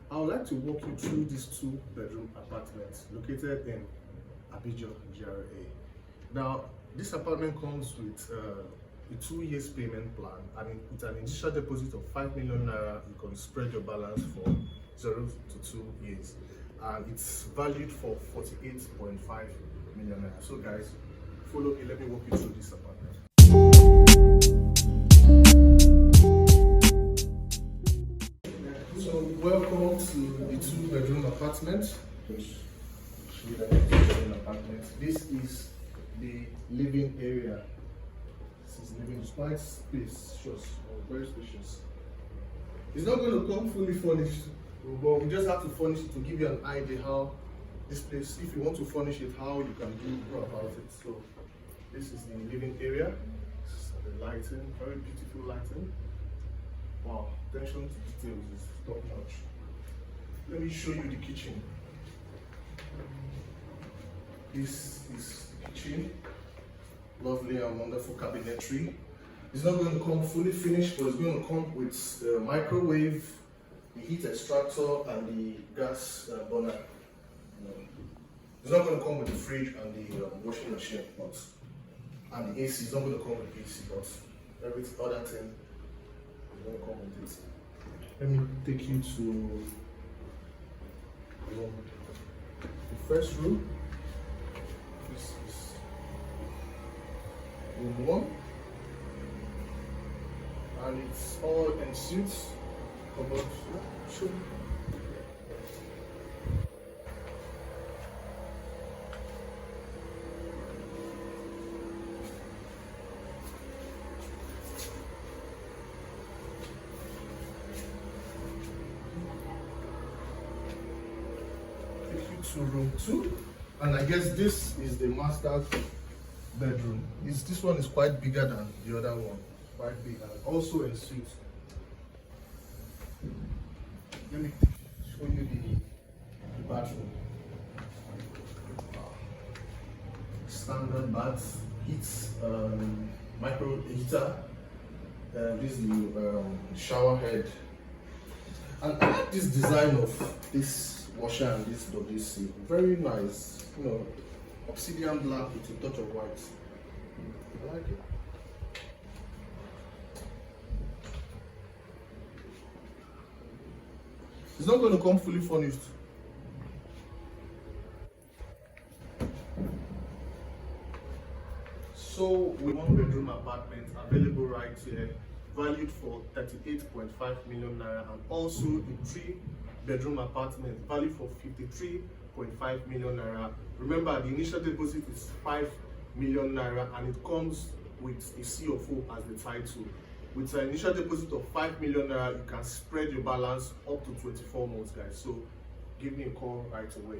I would like to walk you through these 2-bedroom apartments located in Abijo GRA. Now, this apartment comes with a 2 years payment plan, and with an initial deposit of 5 million naira, you can spread your balance for 0 to 2 years, and it's valued for 48.5 million naira. So guys, follow me, let me walk you through this apartment. So welcome to the 2-bedroom apartment. This is the living area. This is living, it's quite spacious, very spacious. It's not going to come fully furnished, but we just have to furnish it to give you an idea how this place, if you want to furnish it, how you can go about it. So this is the living area. This is the lighting, very beautiful lighting. Wow, attention to details is top notch. Let me show you the kitchen. This is the kitchen. Lovely and wonderful cabinetry. It's not going to come fully finished, but it's going to come with the microwave, the heat extractor, and the gas burner. It's not going to come with the fridge and the washing machine, and the AC. It's not going to come with the AC, but every other thing is going to come with it. Let me take you to the first room. This is room 1, and it's all en suite. To room 2, and I guess this is the master bedroom. This one is quite bigger than the other one, quite big, and also en suite. Let me show you the bathroom. Standard bath, heat, micro heater. This is the shower head, and I like this design of this washer and this WC. Very nice, obsidian black with a touch of white. I like it. It's not going to come fully furnished. So we 1-bedroom apartment available right here, valued for 38.5 million naira, and also a 3-bedroom apartment valued for 53.5 million naira. Remember, the initial deposit is 5 million naira, and it comes with a CFO as the title. With an initial deposit of 5 million naira, you can spread your balance up to 24 months, guys. So give me a call right away.